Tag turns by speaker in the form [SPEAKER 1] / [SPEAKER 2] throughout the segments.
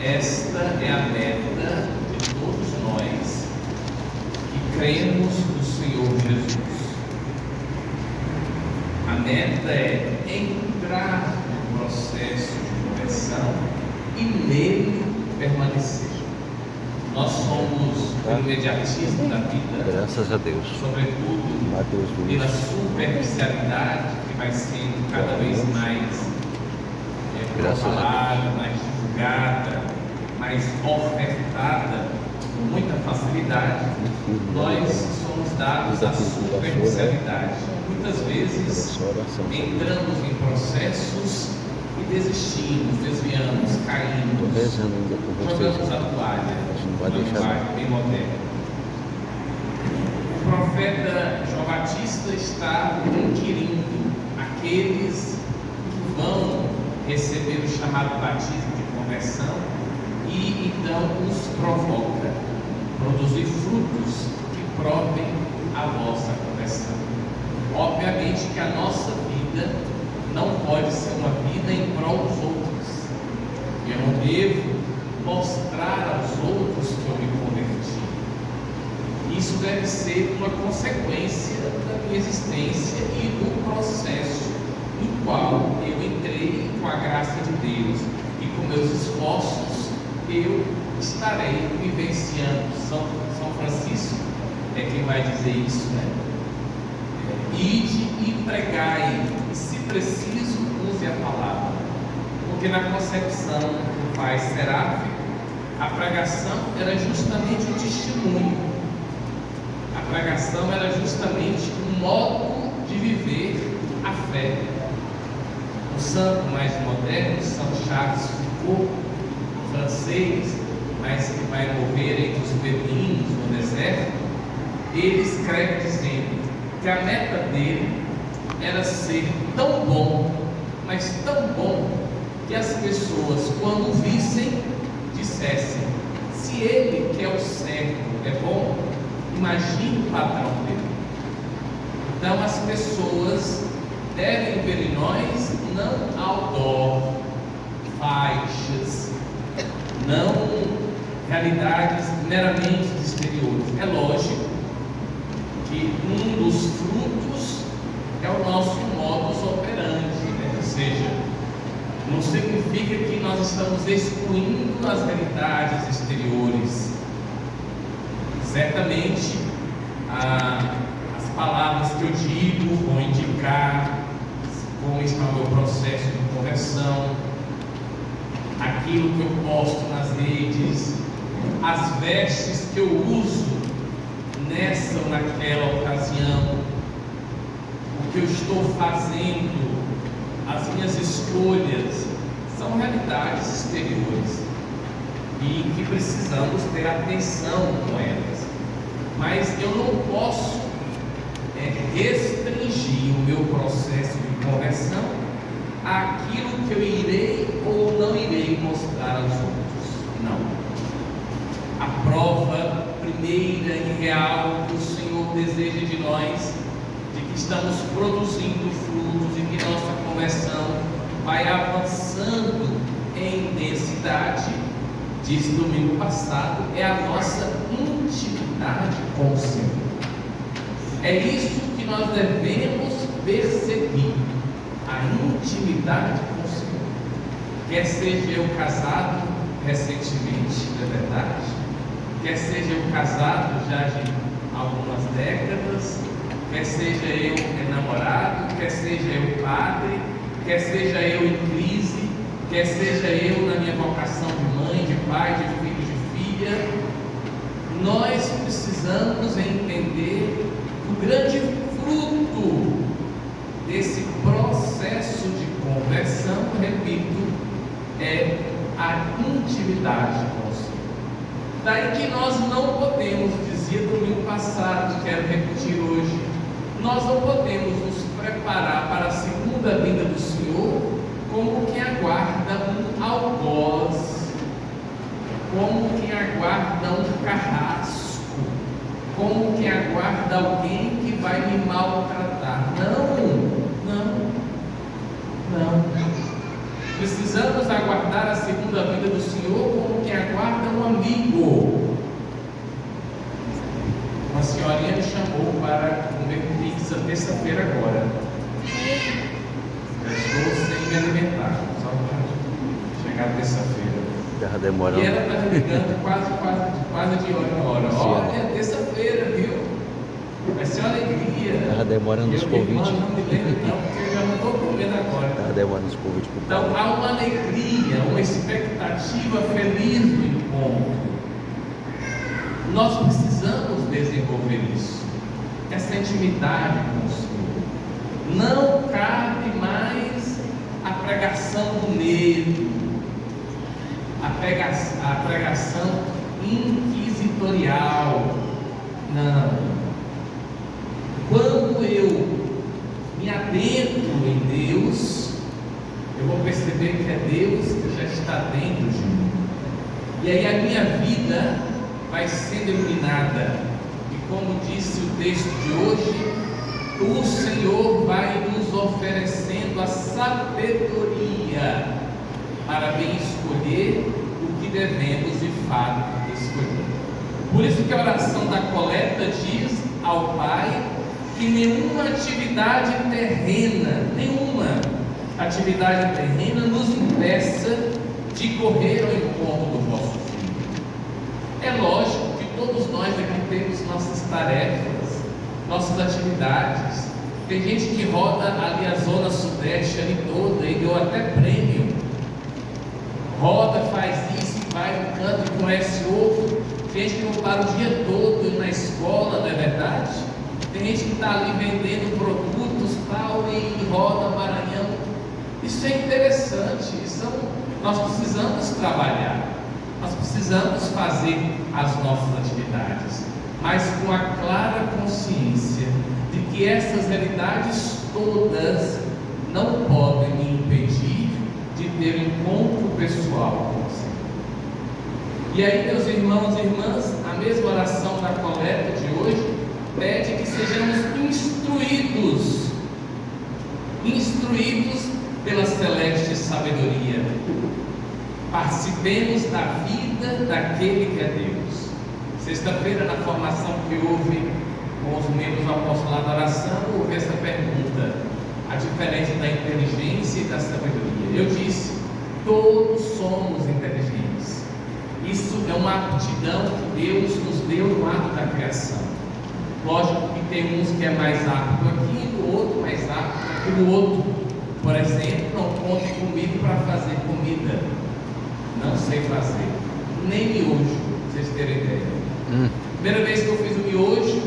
[SPEAKER 1] Esta é a meta de todos nós que cremos no Senhor Jesus. A meta é entrar no processo de conversão e nele permanecer. Nós somos imediatistas da vida,
[SPEAKER 2] graças a Deus,
[SPEAKER 1] sobretudo pela superficialidade que vai sendo cada vez mais propalada, mais divulgada, mais ofertada com muita facilidade. Nós somos dados à superficialidade. Muitas vezes entramos em processos e desistimos, desviamos, caímos, jogamos a toalha, uma linguagem bem moderna. O profeta João Batista está inquirindo aqueles que vão receber o chamado batismo de conversão e então os provoca a produzir frutos que provem a vossa conversão. Obviamente que a nossa vida não pode ser uma vida em prol dos outros. Eu não devo mostrar aos outros que eu me converti. Isso deve ser uma consequência da minha existência e do processo no qual eu entrei com a graça de Deus e com meus esforços eu estarei vivenciando. São Francisco é quem vai dizer isso, né? Ide e pregai, e se preciso, use a palavra. Porque na concepção do pai seráfico, a pregação era justamente o testemunho. A pregação era justamente um modo de viver a fé. O santo mais moderno, São Charles Foucault, francês, mas que vai morrer entre os beduínos no deserto, ele escreve dizendo que a meta dele era ser tão bom, mas tão bom, que as pessoas, quando vissem, dissessem: se ele, que é o servo, é bom, imagine o patrão dele. Então as pessoas devem ver em nós não outdoor, faixas, não realidades meramente exteriores. É lógico que um dos frutos é o nosso modus operandi, né? Ou seja, não significa que nós estamos excluindo as realidades exteriores. Certamente as palavras que eu digo vão indicar como está o meu processo de conversão, aquilo que eu posto nas redes, as vestes que eu uso nessa ou naquela ocasião, o que eu estou fazendo, as minhas escolhas, são realidades exteriores e que precisamos ter atenção com elas. Mas eu não posso restringir o meu processo de conversão àquilo que eu irei ou não irei mostrar aos outros. Não. A prova primeira e real que o Senhor deseja de nós, de que estamos produzindo frutos e que nossa conversão vai avançando em intensidade, disse domingo passado, é a nossa intimidade com o Senhor. É isso que nós devemos perseguir, a intimidade com o Senhor. Quer seja eu casado recentemente, não é verdade? Quer seja eu casado já de algumas décadas, quer seja eu namorado, quer seja eu padre, quer seja eu em crise, quer seja eu na minha vocação de mãe, de pai, de filho, de filha, nós precisamos entender o grande fruto desse processo de conversão, repito, é a intimidade com o Senhor. Daí que nós não podemos, dizia domingo passado, quero repetir hoje, nós não podemos nos preparar para a segunda vinda do Senhor como quem aguarda um algoz, como quem aguarda um carrasco, como quem aguarda alguém que vai me maltratar. Não. Precisamos aguardar a segunda vinda do Senhor como amigo. Uma senhorinha me chamou para comer pizza terça-feira agora. Eu estou sem me alimentar, só para chegar terça-feira. E ela está me ligando quase de hora em hora. Olha, terça-feira, viu? Vai ser uma alegria.
[SPEAKER 2] Estava demorando os convites.
[SPEAKER 1] Não me lembro não, porque eu já não estou comendo agora.
[SPEAKER 2] Estava demorando os convites para o
[SPEAKER 1] Então há uma alegria, uma expectativa feliz do encontro. Nós precisamos desenvolver isso, essa intimidade com o Senhor. Não cabe mais a pregação do medo, a pregação inquisitorial. Não. Quando eu me adentro em Deus, eu vou perceber que é Deus que já está dentro de mim. E aí a minha vida vai sendo iluminada. E como disse o texto de hoje, o Senhor vai nos oferecendo a sabedoria para bem escolher o que devemos de fato escolher. Por isso que a oração da coleta diz ao Pai que nenhuma atividade terrena nos impeça de correr ao encontro do vosso Filho. É lógico que todos nós aqui temos nossas tarefas, nossas atividades. Tem gente que roda ali a zona sudeste ali toda e deu até prêmio. Roda, faz isso, vai no canto e conhece outro. Tem gente que não para o dia todo indo na escola, não é verdade? Tem gente que está ali vendendo produtos tal e roda Maranhão. Isso é interessante. Nós precisamos trabalhar, nós precisamos fazer as nossas atividades, mas com a clara consciência de que essas realidades todas não podem me impedir de ter um encontro pessoal com o Senhor. E aí, meus irmãos e irmãs, a mesma oração da coleta de hoje pede que sejamos instruídos pela celeste sabedoria. Participemos da vida daquele que é Deus. Sexta-feira, na formação que houve com os membros do apostolado da oração, houve essa pergunta: a diferença da inteligência e da sabedoria. Eu disse, todos somos inteligentes. Isso é uma aptidão que Deus nos deu no ato da criação. Lógico que tem uns que é mais apto aqui, do outro mais apto aqui do outro. Por exemplo, não conte comigo para fazer comida. Não sei fazer. Nem miojo, pra vocês terem ideia. Primeira vez que eu fiz o miojo,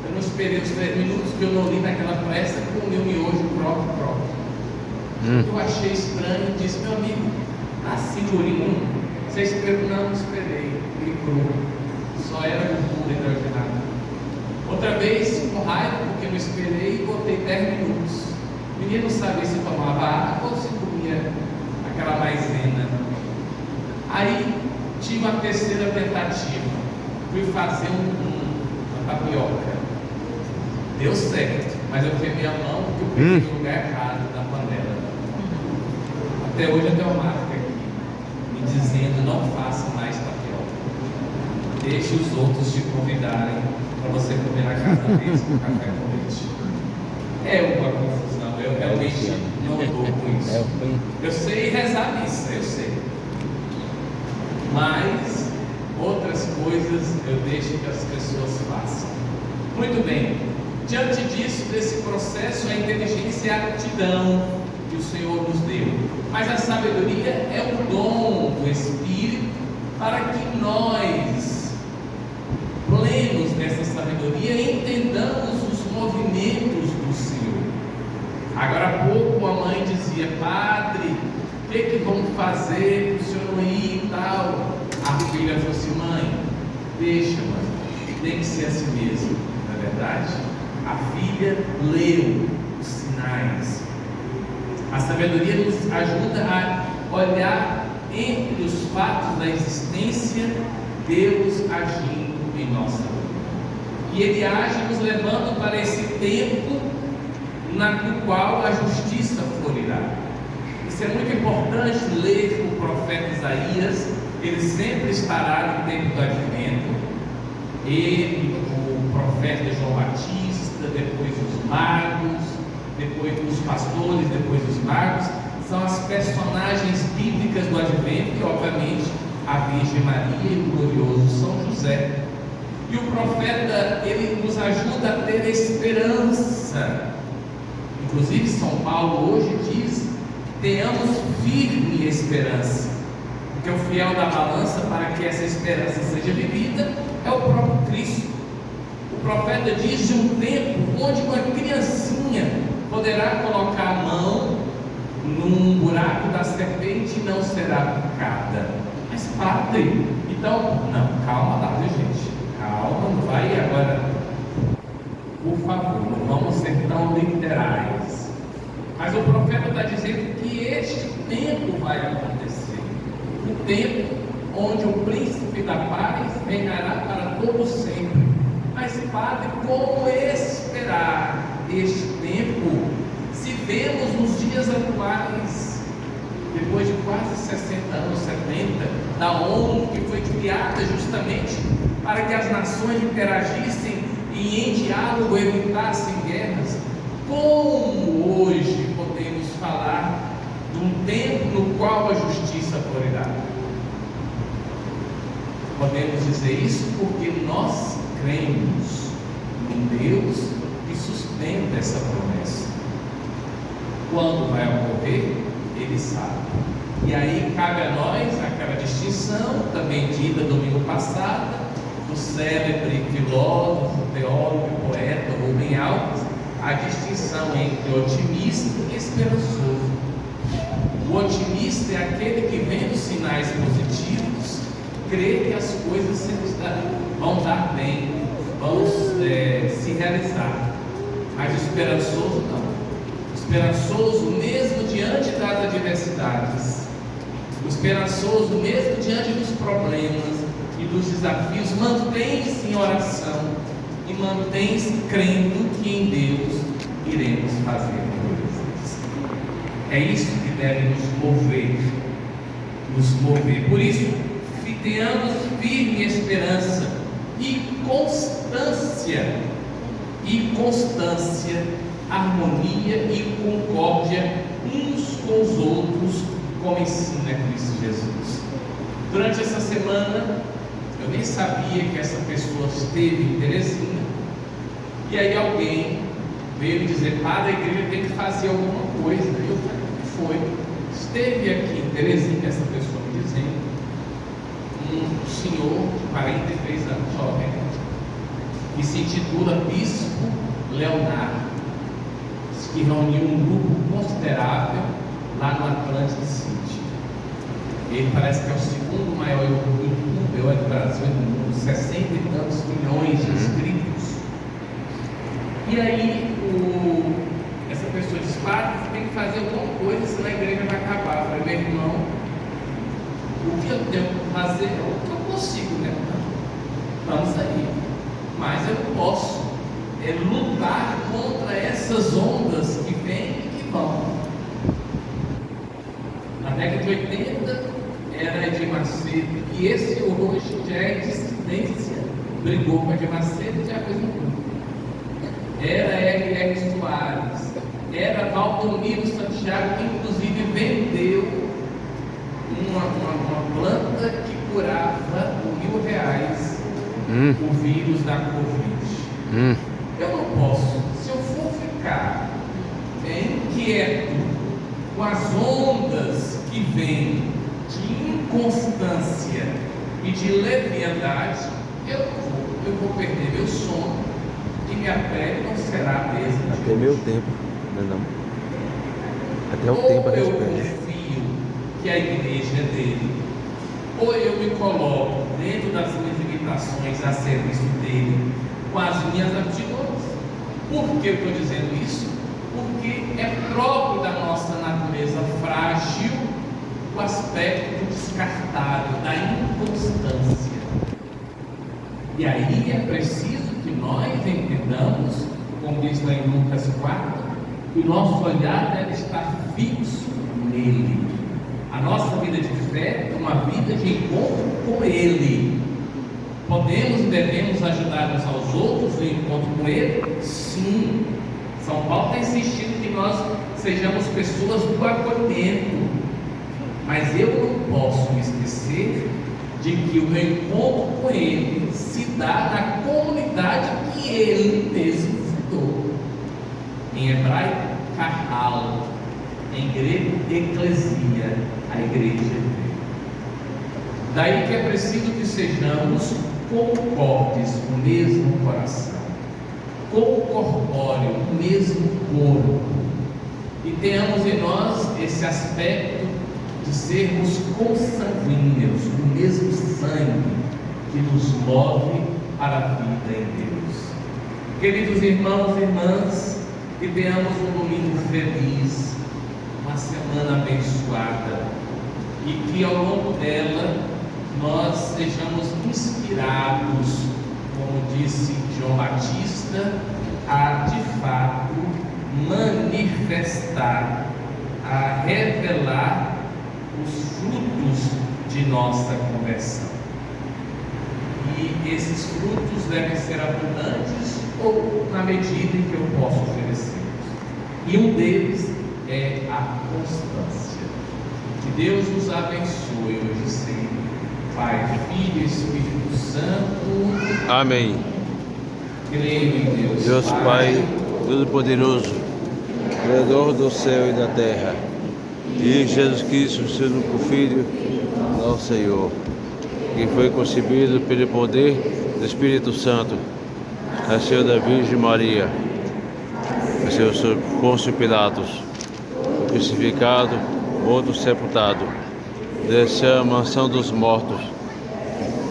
[SPEAKER 1] eu não esperei os 3 minutos que eu não li naquela pressa e comi o miojo próprio. Eu achei estranho e disse, meu amigo, assim durinho, você esperou? Não esperei, ele cru. Só era gordura hidrogenada. Outra vez, com raiva, porque não esperei, e botei 10 minutos. O menino não sabia se tomava água ou se comia aquela maisena. Aí, tive uma terceira tentativa. Fui fazer uma tapioca. Deu certo, mas eu queimei a mão porque eu peguei no lugar errado da panela. Até hoje eu tenho uma marca aqui, me dizendo, não faça mais tapioca. Deixe os outros te convidarem para você comer na casa deles com café com leite. É uma confusão, eu realmente não dou com isso. Eu sei rezar missa, eu sei. Mas outras coisas eu deixo que as pessoas façam. Muito bem, diante disso, desse processo, a inteligência é a aptidão que o Senhor nos deu. Mas a sabedoria é um dom do Espírito para que nós, plenos dessa sabedoria, entendamos os movimentos do Senhor. Agora há pouco a mãe dizia, padre, o que vamos fazer para o senhor não ir e tal? A filha falou assim, mãe, deixa, mãe, tem que ser assim mesmo, não é verdade? A filha leu os sinais. A sabedoria nos ajuda a olhar entre os fatos da existência, Deus agindo em nossa vida. E Ele age nos levando para esse tempo no qual a justiça florirá. Isso é muito importante ler o profeta Isaías, ele sempre estará no tempo do advento. Ele, o profeta João Batista, depois os magos, depois os pastores, depois os magos, são as personagens bíblicas do advento e, obviamente, a Virgem Maria e o glorioso São José. E o profeta, ele nos ajuda a ter esperança. Inclusive, São Paulo hoje diz que tenhamos firme esperança, porque o fiel da balança para que essa esperança seja vivida é o próprio Cristo. O profeta diz de um tempo onde uma criancinha poderá colocar a mão num buraco da serpente e não será picada. Mas padre, então, não, calma lá, viu, gente? Calma, não vai agora. Por favor, não vamos ser tão literais. Mas o profeta está dizendo que este tempo vai acontecer. O tempo onde o príncipe da paz reinará para todo sempre. Mas, padre, como esperar este tempo se vemos nos dias atuais, depois de quase 60 anos, 70, da ONU, que foi criada justamente para que as nações interagissem e em diálogo evitassem guerras? Como hoje podemos falar de um tempo no qual a justiça florirá? Podemos dizer isso porque nós cremos num Deus que sustenta essa promessa. Quando vai ocorrer, Ele sabe. E aí cabe a nós aquela distinção, também dita domingo passado, do célebre filósofo, teólogo e poeta Rubem Alves, a distinção entre otimista e esperançoso. O otimista é aquele que, vendo sinais positivos, crê que as coisas vão dar bem, vão se realizar. Mas o esperançoso não. O esperançoso, mesmo diante das adversidades, o esperançoso, mesmo diante dos problemas e dos desafios, mantém-se em oração e mantém-se crendo que em Deus iremos fazer coisas. É isso que deve nos mover. Por isso, tenhamos firme esperança e constância, harmonia e concórdia uns com os outros, como ensina Cristo Jesus. Durante essa semana, eu nem sabia que essa pessoa esteve em Teresina, e aí alguém veio me dizer: padre, a igreja tem que fazer alguma coisa. E eu falei: o que foi? Esteve aqui em Teresina, essa pessoa me dizendo, um senhor de 43 anos, jovem, que se intitula Bispo Leonardo, que reuniu um grupo considerável lá no Atlântida City. Ele parece que é o segundo maior youtuber do Brasil e do mundo, 60 e tantos milhões de inscritos. E aí essa pessoa diz: padre, você tem que fazer alguma coisa, senão a igreja vai acabar. Eu falei: meu irmão, o que eu tenho que fazer é o que eu consigo, né? Vamos aí. Mas eu não posso lutar contra essas ondas que vêm e que vão. Na década de 80 era Edir Macedo, e esse hoje já é dissidência, brigou com Edir Macedo e já fez um grupo. Era R.R. Soares, era Valdomiro Santiago, que inclusive vendeu uma planta que curava por R$1.000 o vírus da Covid. Eu não posso, se eu for ficar inquieto com as ondas que vêm de inconstância e de leviandade, eu vou perder meu sono e minha pele não será a mesma.
[SPEAKER 2] Até meu tempo, não. Até o tempo a gente perde.
[SPEAKER 1] Que a igreja é dele, ou eu me coloco dentro das minhas limitações a serviço dele com as minhas aptidões. Por que eu estou dizendo isso? Porque é próprio da nossa natureza frágil o aspecto descartável da inconstância. E aí é preciso que nós entendamos, como diz lá em Lucas 4, que o nosso olhar deve estar fixo nele. A nossa vida de fé é uma vida de encontro com Ele. Podemos e devemos ajudar uns aos outros no encontro com Ele? Sim. São Paulo está insistindo que nós sejamos pessoas do acolhimento. Mas eu não posso me esquecer de que o meu encontro com Ele se dá na comunidade que Ele mesmo fundou. Em hebraico, kahal. Em grego, eclesia, a igreja dele. Daí que é preciso que sejamos concordes, o mesmo coração, concorpóreo, o mesmo corpo, e tenhamos em nós esse aspecto de sermos consanguíneos, o mesmo sangue que nos move para a vida em Deus. Queridos irmãos e irmãs, que tenhamos um domingo feliz, uma semana abençoada, e que ao longo dela nós sejamos inspirados, como disse João Batista, a de fato manifestar, a revelar os frutos de nossa conversão. E esses frutos devem ser abundantes ou na medida em que eu posso oferecê-los. E um deles é a constância. Que Deus nos abençoe hoje e sempre. Pai, Filho e Espírito Santo.
[SPEAKER 2] Amém.
[SPEAKER 1] Creio em Deus.
[SPEAKER 2] Deus Pai Todo-Poderoso, Criador do céu e da terra, e Jesus Cristo, seu único Filho, nosso Senhor, que foi concebido pelo poder do Espírito Santo, nasceu da Virgem Maria, nasceu sob Pôncio Pilatos, crucificado, morto, sepultado, desceu à mansão dos mortos,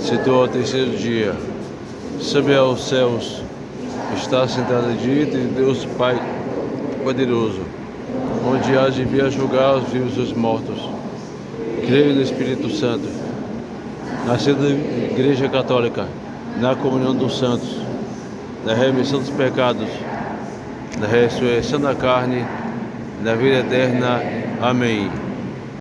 [SPEAKER 2] situou ao terceiro dia, subiu aos céus, está sentado à direita de Deus Pai Poderoso, onde há de vir a julgar os vivos e os mortos. Creio no Espírito Santo, nascido da Igreja Católica, na comunhão dos santos, na remissão dos pecados, na ressurreição da carne, na vida eterna. Amém.